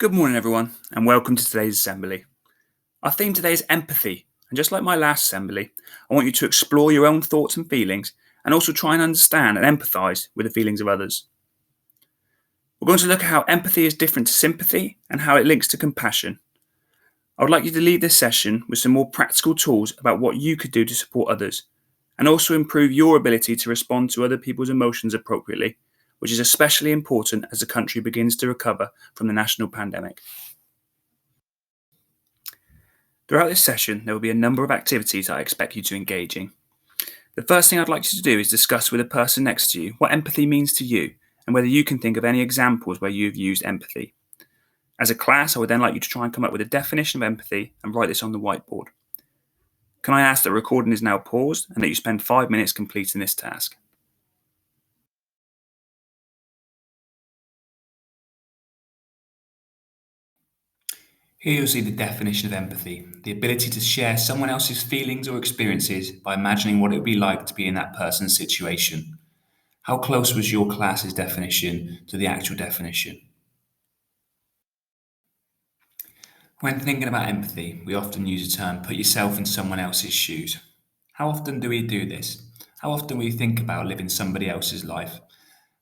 Good morning, everyone, and welcome to today's assembly. Our theme today is empathy, and just like my last assembly, I want you to explore your own thoughts and feelings and also try and understand and empathise with the feelings of others. We're going to look at how empathy is different to sympathy and how it links to compassion. I would like you to leave this session with some more practical tools about what you could do to support others and also improve your ability to respond to other people's emotions appropriately, which is especially important as the country begins to recover from the national pandemic. Throughout this session, there will be a number of activities I expect you to engage in. The first thing I'd like you to do is discuss with the person next to you what empathy means to you and whether you can think of any examples where you have used empathy. As a class, I would then like you to try and come up with a definition of empathy and write this on the whiteboard. Can I ask that the recording is now paused and that you spend 5 minutes completing this task? Here you'll see the definition of empathy, the ability to share someone else's feelings or experiences by imagining what it would be like to be in that person's situation. How close was your class's definition to the actual definition? When thinking about empathy, we often use the term put yourself in someone else's shoes. How often do we do this? How often do we think about living somebody else's life?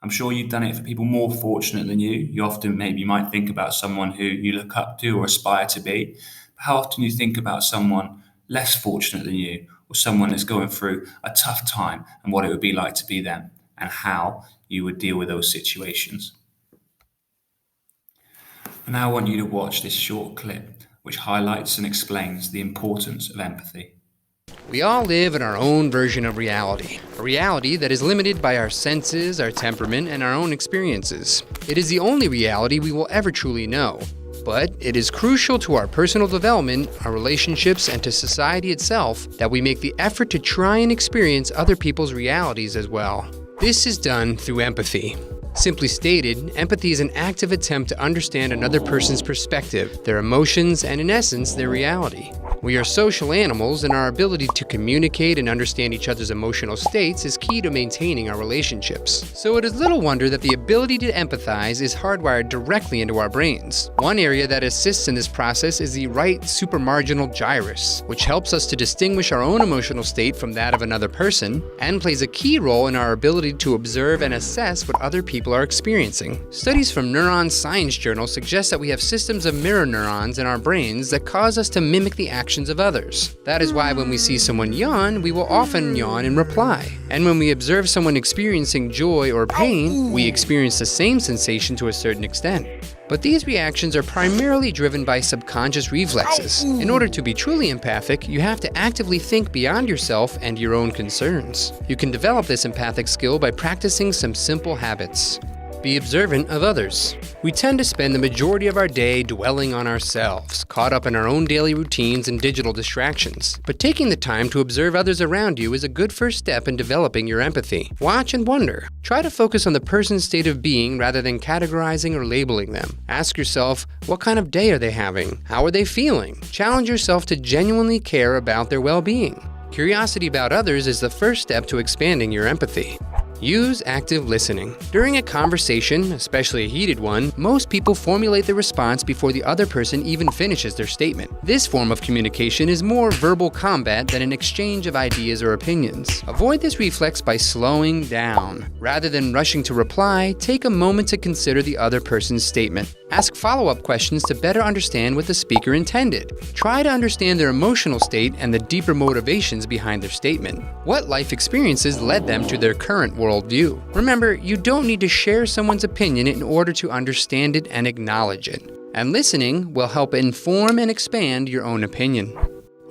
I'm sure you've done it for people more fortunate than you. You often maybe might think about someone who you look up to or aspire to be. But how often do you think about someone less fortunate than you or someone that's going through a tough time and what it would be like to be them and how you would deal with those situations? And now I want you to watch this short clip which highlights and explains the importance of empathy. We all live in our own version of reality, a reality that is limited by our senses, our temperament, and our own experiences. It is the only reality we will ever truly know, but it is crucial to our personal development, our relationships, and to society itself that we make the effort to try and experience other people's realities as well. This is done through empathy. Simply stated, empathy is an active attempt to understand another person's perspective, their emotions, and in essence, their reality. We are social animals, and our ability to communicate and understand each other's emotional states is key to maintaining our relationships. So it is little wonder that the ability to empathize is hardwired directly into our brains. One area that assists in this process is the right supramarginal gyrus, which helps us to distinguish our own emotional state from that of another person, and plays a key role in our ability to observe and assess what other people are experiencing. Studies from Neuron Science Journal suggest that we have systems of mirror neurons in our brains that cause us to mimic the actions of others. That is why when we see someone yawn, we will often yawn in reply. And when we observe someone experiencing joy or pain, we experience the same sensation to a certain extent. But these reactions are primarily driven by subconscious reflexes. In order to be truly empathic, you have to actively think beyond yourself and your own concerns. You can develop this empathic skill by practicing some simple habits. Be observant of others. We tend to spend the majority of our day dwelling on ourselves, caught up in our own daily routines and digital distractions. But taking the time to observe others around you is a good first step in developing your empathy. Watch and wonder. Try to focus on the person's state of being rather than categorizing or labeling them. Ask yourself, what kind of day are they having? How are they feeling? Challenge yourself to genuinely care about their well-being. Curiosity about others is the first step to expanding your empathy. Use active listening. During a conversation, especially a heated one, most people formulate their response before the other person even finishes their statement. This form of communication is more verbal combat than an exchange of ideas or opinions. Avoid this reflex by slowing down. Rather than rushing to reply, take a moment to consider the other person's statement. Ask follow-up questions to better understand what the speaker intended. Try to understand their emotional state and the deeper motivations behind their statement. What life experiences led them to their current worldview? Remember, you don't need to share someone's opinion in order to understand it and acknowledge it. And listening will help inform and expand your own opinion.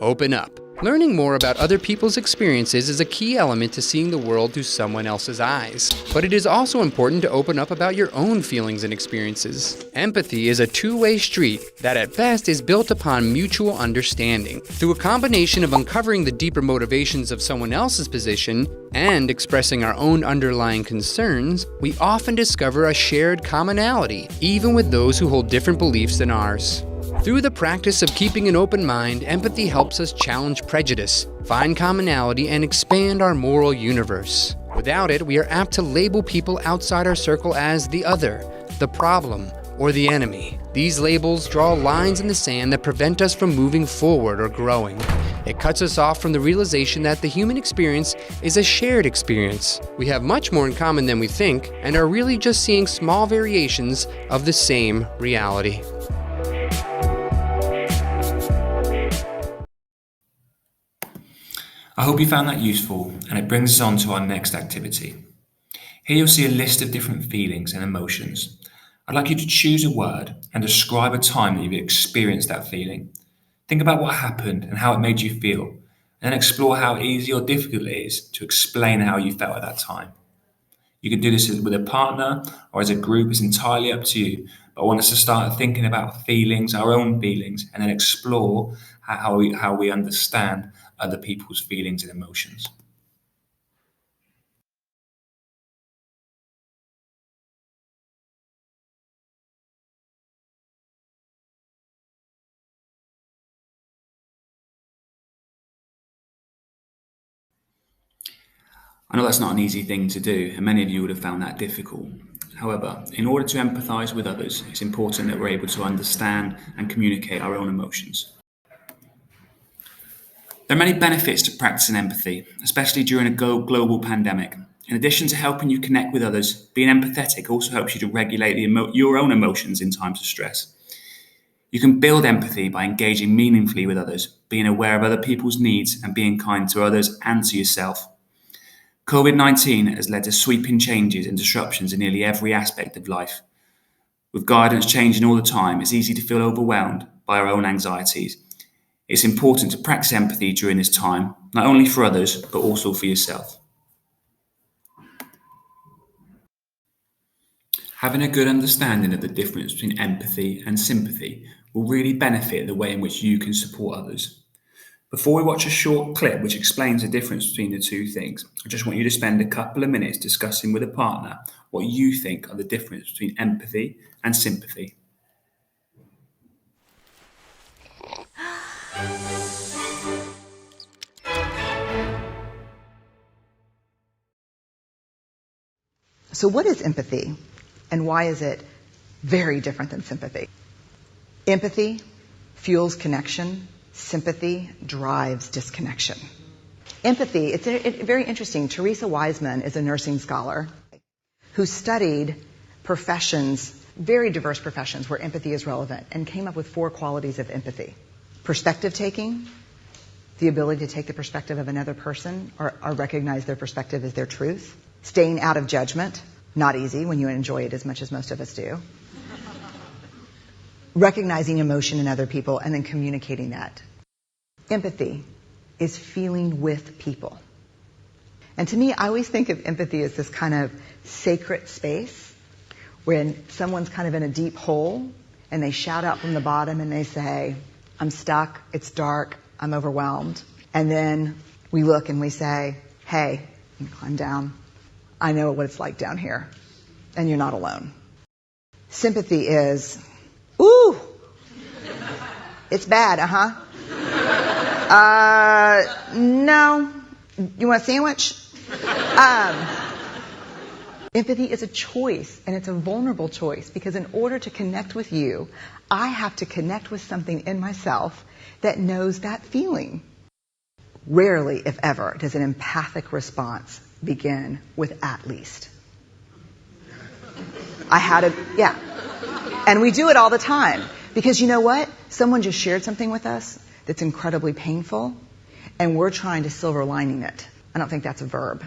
Open up. Learning more about other people's experiences is a key element to seeing the world through someone else's eyes. But it is also important to open up about your own feelings and experiences. Empathy is a two-way street that at best is built upon mutual understanding. Through a combination of uncovering the deeper motivations of someone else's position and expressing our own underlying concerns, we often discover a shared commonality, even with those who hold different beliefs than ours. Through the practice of keeping an open mind, empathy helps us challenge prejudice, find commonality, and expand our moral universe. Without it, we are apt to label people outside our circle as the other, the problem, or the enemy. These labels draw lines in the sand that prevent us from moving forward or growing. It cuts us off from the realization that the human experience is a shared experience. We have much more in common than we think, and are really just seeing small variations of the same reality. I hope you found that useful, and it brings us on to our next activity. Here you'll see a list of different feelings and emotions. I'd like you to choose a word and describe a time that you've experienced that feeling. Think about what happened and how it made you feel, and then explore how easy or difficult it is to explain how you felt at that time. You can do this with a partner or as a group, it's entirely up to you. But I want us to start thinking about feelings, our own feelings, and then explore how we understand other people's feelings and emotions. I know that's not an easy thing to do, and many of you would have found that difficult. However, in order to empathise with others, it's important that we're able to understand and communicate our own emotions. There are many benefits to practicing empathy, especially during a global pandemic. In addition to helping you connect with others, being empathetic also helps you to regulate your own emotions in times of stress. You can build empathy by engaging meaningfully with others, being aware of other people's needs, and being kind to others and to yourself. COVID-19 has led to sweeping changes and disruptions in nearly every aspect of life. With guidance changing all the time, it's easy to feel overwhelmed by our own anxieties. It's important to practice empathy during this time, not only for others, but also for yourself. Having a good understanding of the difference between empathy and sympathy will really benefit the way in which you can support others. Before we watch a short clip which explains the difference between the two things, I just want you to spend a couple of minutes discussing with a partner what you think are the difference between empathy and sympathy. So what is empathy, and why is it very different than sympathy? Empathy fuels connection. Sympathy drives disconnection. Empathy, it's very interesting. Teresa Wiseman is a nursing scholar who studied professions, very diverse professions where empathy is relevant, and came up with 4 qualities of empathy. Perspective taking, the ability to take the perspective of another person or recognize their perspective as their truth. Staying out of judgment, not easy when you enjoy it as much as most of us do. Recognizing emotion in other people and then communicating that. Empathy is feeling with people. And to me, I always think of empathy as this kind of sacred space when someone's kind of in a deep hole and they shout out from the bottom and they say, I'm stuck, it's dark, I'm overwhelmed. And then we look and we say, hey, you can climb down. I know what it's like down here, and you're not alone. Sympathy is, ooh, it's bad, no, you want a sandwich? Empathy is a choice, and it's a vulnerable choice, because in order to connect with you, I have to connect with something in myself that knows that feeling. Rarely, if ever, does an empathic response begin with at least. And we do it all the time. Because you know what? Someone just shared something with us that's incredibly painful, and we're trying to silver lining it. I don't think that's a verb,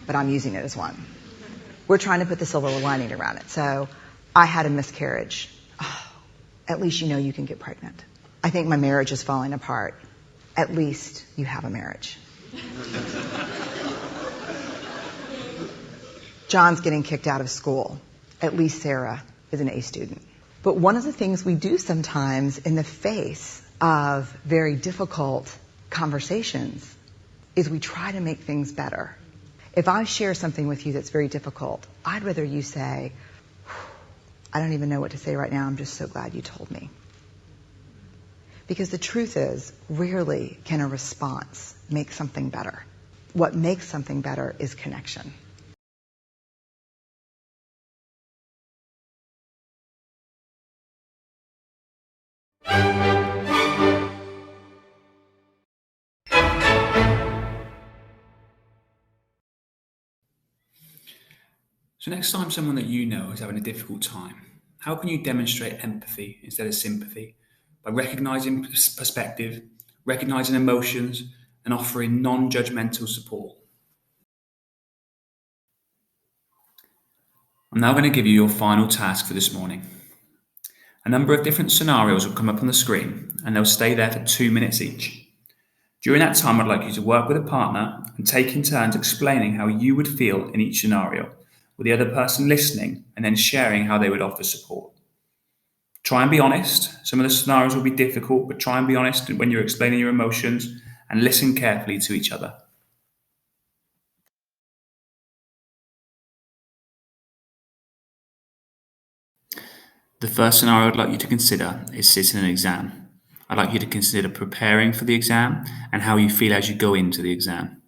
but I'm using it as one. We're trying to put the silver lining around it. So, I had a miscarriage. Oh, at least you know you can get pregnant. I think my marriage is falling apart. At least you have a marriage. John's getting kicked out of school. At least Sarah is an A student. But one of the things we do sometimes in the face of very difficult conversations is we try to make things better. If I share something with you that's very difficult, I'd rather you say, I don't even know what to say right now, I'm just so glad you told me. Because the truth is, rarely can a response make something better. What makes something better is connection. So, next time someone that you know is having a difficult time, how can you demonstrate empathy instead of sympathy? By recognizing perspective, recognizing emotions, and offering non judgmental support. I'm now going to give you your final task for this morning. A number of different scenarios will come up on the screen and they'll stay there for 2 minutes each. During that time, I'd like you to work with a partner and take in turns explaining how you would feel in each scenario, with the other person listening and then sharing how they would offer support. Try and be honest. Some of the scenarios will be difficult, but try and be honest when you're explaining your emotions and listen carefully to each other. The first scenario I'd like you to consider is sitting an exam. I'd like you to consider preparing for the exam and how you feel as you go into the exam.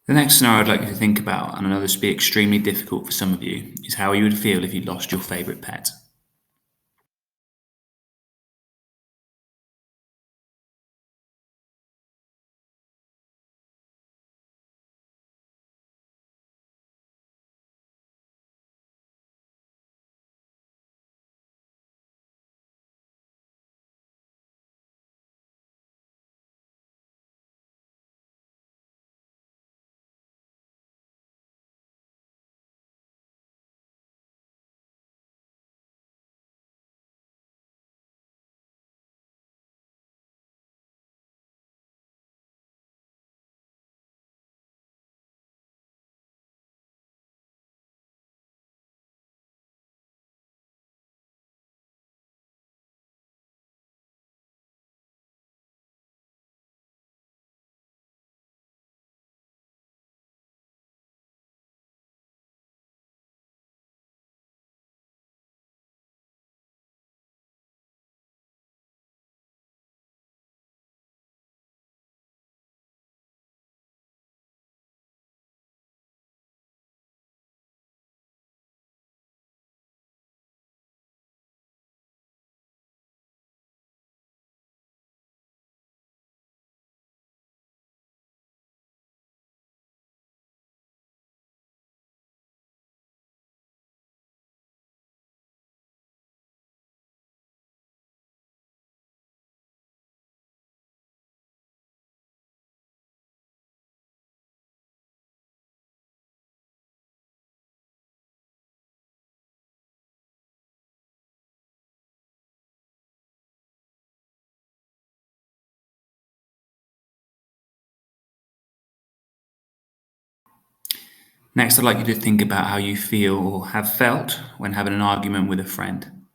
The next scenario I'd like you to think about, and I know this will be extremely difficult for some of you, is how you would feel if you lost your favourite pet. Next, I'd like you to think about how you feel or have felt when having an argument with a friend.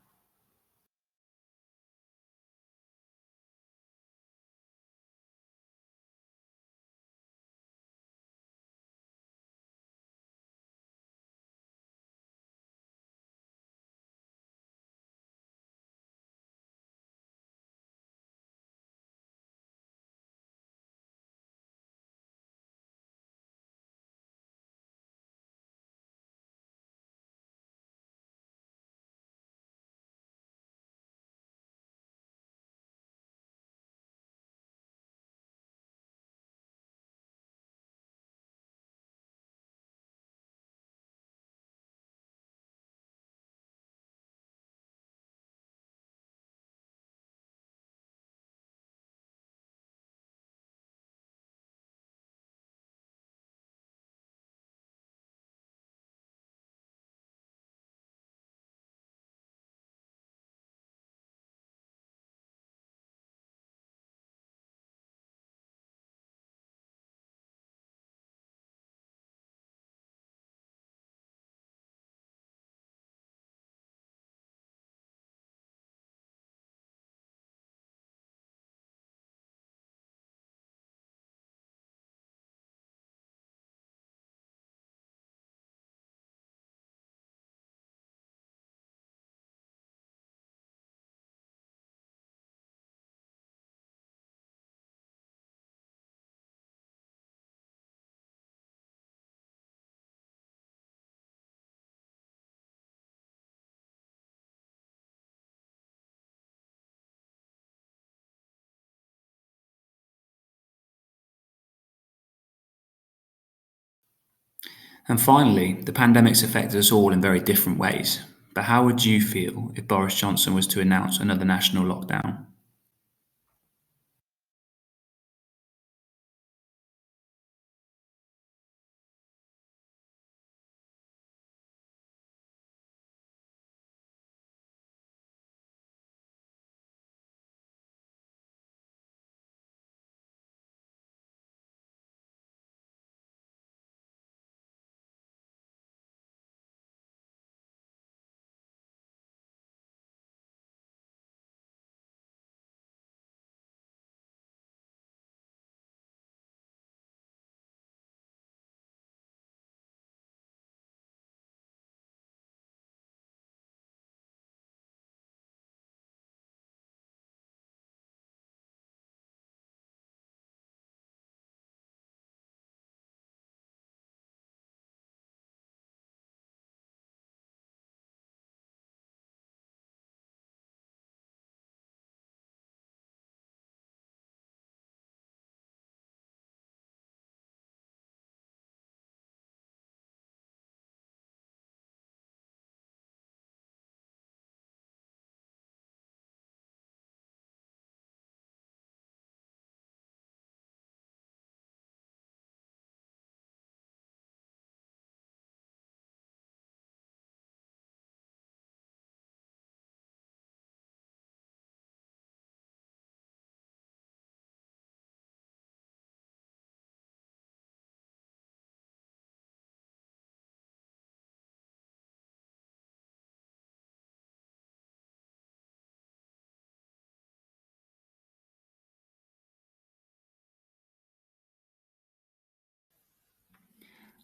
And finally, the pandemic's affected us all in very different ways. But how would you feel if Boris Johnson was to announce another national lockdown?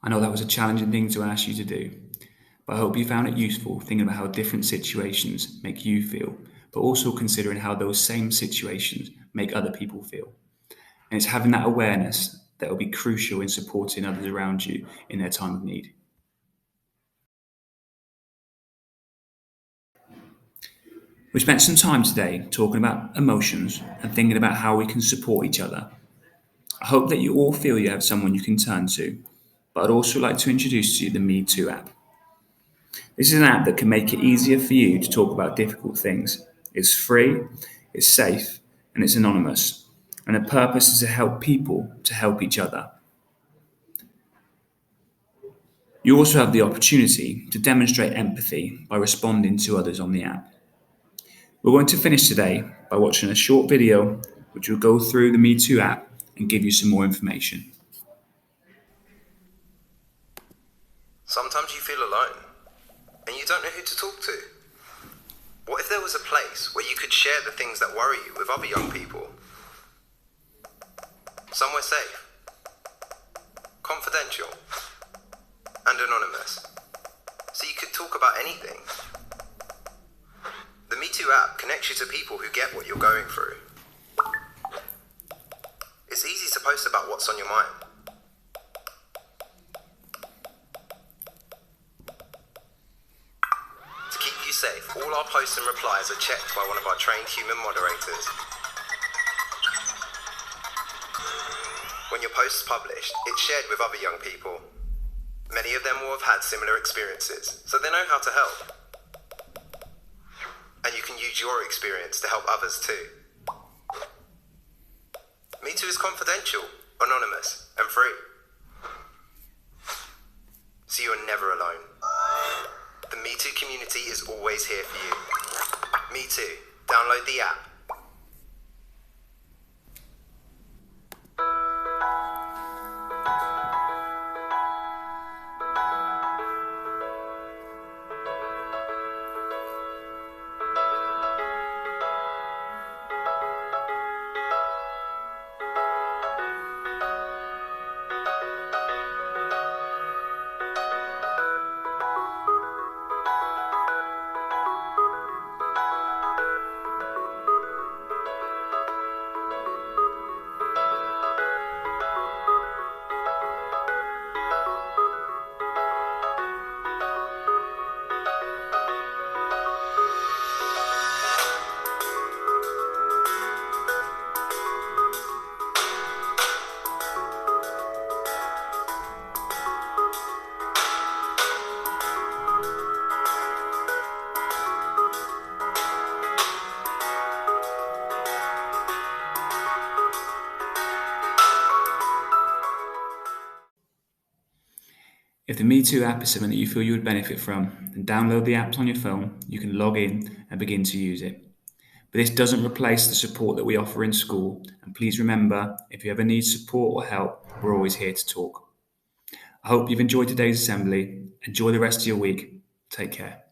I know that was a challenging thing to ask you to do, but I hope you found it useful thinking about how different situations make you feel, but also considering how those same situations make other people feel. And it's having that awareness that will be crucial in supporting others around you in their time of need. We spent some time today talking about emotions and thinking about how we can support each other. I hope that you all feel you have someone you can turn to, but I'd also like to introduce to you the Me Too app. This is an app that can make it easier for you to talk about difficult things. It's free, it's safe, and it's anonymous. And the purpose is to help people to help each other. You also have the opportunity to demonstrate empathy by responding to others on the app. We're going to finish today by watching a short video which will go through the Me Too app and give you some more information. Sometimes you feel alone, and you don't know who to talk to. What if there was a place where you could share the things that worry you with other young people? Somewhere safe, confidential, and anonymous, so you could talk about anything. The Me Too app connects you to people who get what you're going through. It's easy to post about what's on your mind. To keep you safe, all our posts and replies are checked by one of our trained human moderators. When your post is published, it's shared with other young people. Many of them will have had similar experiences, so they know how to help. And you can use your experience to help others too. Me Too is confidential, anonymous, and free. So you are never alone. The Me Too community is always here for you. Me Too. Download the app. If the Me Too app is something that you feel you would benefit from, then download the apps on your phone, you can log in and begin to use it. But this doesn't replace the support that we offer in school, and please remember, if you ever need support or help, we're always here to talk. I hope you've enjoyed today's assembly. Enjoy the rest of your week. Take care.